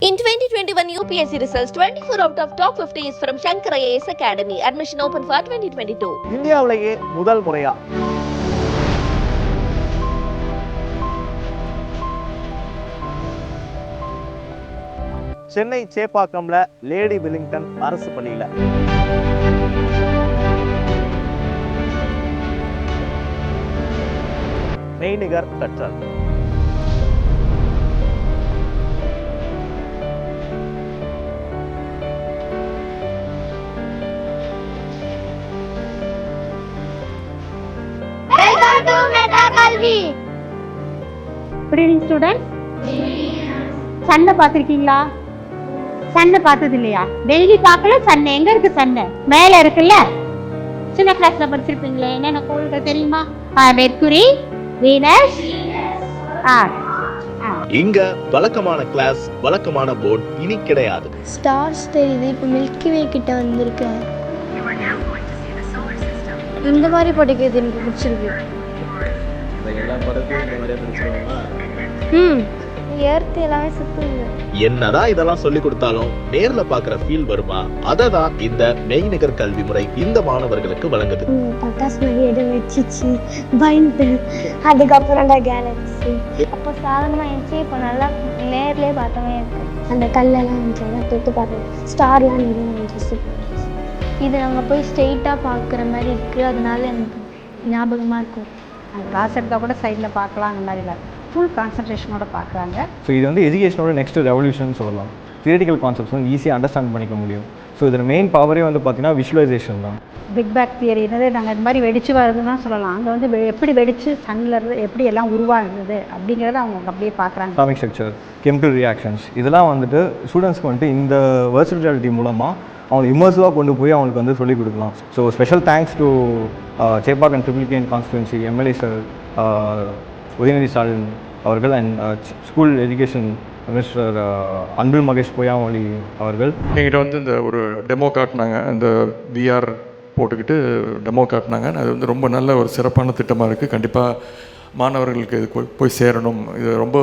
In 2021 UPSC results, 24 out of top 50 is from Shankar IAS Academy. Admission open for 2022. இந்தியாவிலேயே முதல் முறையா Chennai சேப்பாக்கம்ல lady Willingdon அரசு பள்ளியில மெய்நிகர் கற்றல். சண்டை பார்த்திருக்கீங்களா? சண்டை பார்த்தது இல்லையா? டெய்லி பார்க்கல. சண்டை எங்க இருக்கு? சண்டை மேல இருக்குல்ல. சின்ன கிளாஸ்ல படிச்சிருப்பீங்களே, என்னென்ன கோள்கள் தெரியுமா? Mercury, Venus. இங்க வழக்கமான கிளாஸ், வழக்கமான போர்டு இனி கிடையாது. ஸ்டார்ஸ் தெரியுது. இப்போ மில்கி வே கிட்ட வந்திருக்கேன். இந்த மாதிரி படிக்கிறது எனக்கு பிடிச்சிருக்கு. ஏர்த்து எல்லாமே சுத்துது. என்னதான் இதெல்லாம் சொல்லி கொடுத்தாலும் நேர்ல பாக்குற ஃபீல் வருமா? அததான் இந்த மெய்நிகர் கல்வி முறை இந்த மாணவர்களுக்கு வழங்குது. பட்டாசு மாதிரி எடு வச்சிச்சு பயந்து, அதுக்கப்புறம் கேலக்ஸி அப்போ சாதாரணமா இருந்துச்சு. இப்போ நல்லா நேர்லயே பார்த்தோமே இருக்கு. அந்த கல்லெல்லாம் இருந்துச்சு, தொட்டு பார்க்கணும். ஸ்டார்லாம் இருந்துச்சு. இது நாங்கள் போய் ஸ்ட்ரெயிட்டாக பார்க்குற மாதிரி இருக்குது. அதனால எனக்கு ஞாபகமாக இருக்கும். கிளாஸ் எடுத்தால் கூட சைடில் பார்க்கலாம். அந்த மாதிரி இல்லை, ஃபுல் கான்சன்ட்ரேஷனோட பார்க்குறாங்க. ஸோ இது வந்து எஜுகேஷனோட நெக்ஸ்ட் ரெவல்யூஷன் சொல்லலாம். தியரிட்டிக்கல் கான்செப்ட்ஸ் வந்து ஈஸியாக அண்டர்ஸ்டாண்ட் பண்ணிக்க முடியும். ஸோ இதில் மெயின் பவரே வந்து பார்த்தீங்கன்னா விஷுவலைசேஷன் தான். பிக் பேக் தியரி என்னது, நாங்கள் இந்த மாதிரி வெடிச்சு வருதுன்னு தான் சொல்லலாம். அங்கே வந்து எப்படி வெடிச்சு சன்னில் இருந்து எப்படி எல்லாம் உருவாகுது அப்படிங்கிறத அவங்க அப்படியே பார்க்குறாங்க. அட்டாமிக் ஸ்ட்ரக்சர், கெமிக்கல் ரியாக்ஷன்ஸ், இதெல்லாம் வந்துட்டு ஸ்டூடெண்ட்ஸ்க்கு வந்துட்டு இந்த வர்ச்சுவல் ரியாலிட்டி மூலமாக அவங்க இமர்சிவாக கொண்டு போய் அவங்களுக்கு வந்து சொல்லிக் கொடுக்கலாம். So special thanks to Chepauk triple constituency MLA sir Udhayanidhi Stalin அவர்கள் and school education minister Anbil Mahesh Poyyamozhi அவர்கள். எங்கிட்ட வந்து இந்த ஒரு டெமோ காட்டினாங்க. இந்த விஆர் போட்டுக்கிட்டு டெமோ காட்டினாங்க. அது வந்து ரொம்ப நல்ல ஒரு சிறப்பான திட்டமாக இருக்குது. கண்டிப்பாக மாணவர்களுக்கு இது போய் சேரணும். இது ரொம்ப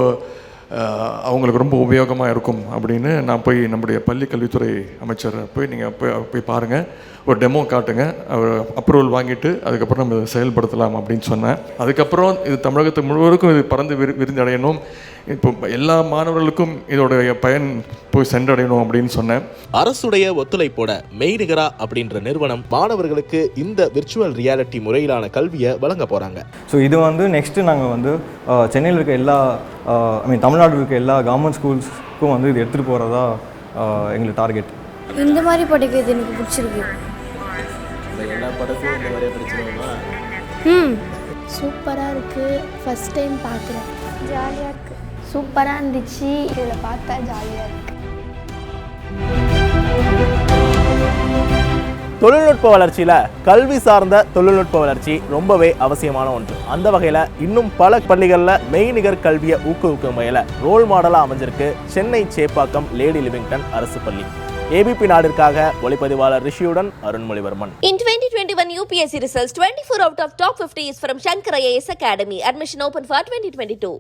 அவங்களுக்கு ரொம்ப உபயோகமாக இருக்கும் அப்படின்னு நான் போய் நம்முடைய பள்ளி கல்வித்துறை அமைச்சர் நீங்கள் போய் பாருங்கள், ஒரு டெமோ காட்டுங்க, அவர் அப்ரூவல் வாங்கிட்டு அதுக்கப்புறம் நம்ம இதை செயல்படுத்தலாம் அப்படின்னு சொன்னேன். அதுக்கப்புறம் இது தமிழகத்துக்கு முழுவதுக்கும் இது பறந்து விரிந்தடையணும். இப்போ எல்லா மாணவர்களுக்கும் இதோடைய பயன் போய் சென்றடையணும் அப்படின்னு சொன்னேன். அரசுடைய ஒத்துழைப்போட மெய்நிகரா அப்படின்ற நிறுவனம் மாணவர்களுக்கு இந்த விர்ச்சுவல் ரியாலிட்டி முறையிலான கல்வியை வழங்க போகிறாங்க. ஸோ இது வந்து நெக்ஸ்ட்டு நாங்கள் வந்து சென்னையில் இருக்க எல்லா தமிழ்நாட்டில் இருக்க எல்லா கவர்மெண்ட் ஸ்கூல்ஸ்க்கும் வந்து இது எடுத்துகிட்டு போகிறதா எங்களுக்கு டார்கெட். இந்த மாதிரி படிக்கிறது எனக்கு பிடிச்சிருக்கு. சூப்பராக இருக்குது. ஃபஸ்ட் டைம் பார்க்குறேன். ஜாலியாக இருக்குது. சூப்பராக இருந்துச்சு. இதில் பார்த்தா ஜாலியாக இருக்குது. தொழில்நுட்ப வளர்ச்சியில் கல்வி சார்ந்த தொழில்நுட்ப வளர்ச்சி ரொம்பவே அவசியமான ஒன்று. அந்த வகையில் இன்னும் பல பள்ளிகளில் மெய்நிகர் கல்வியை ஊக்குவிக்கும் வகையில் ரோல் மாடலாக அமைஞ்சிருக்கு சென்னை சேப்பாக்கம் லேடி லிவிங்டன் அரசு பள்ளி. ஏபிபி நாடிற்காக ஒளிப்பதிவாளர் ரிஷியுடன் Arunmozhivarman. In 2021 UPSC results, 24 out of top 50 is from Shankar IAS Academy. Admission open for 2022.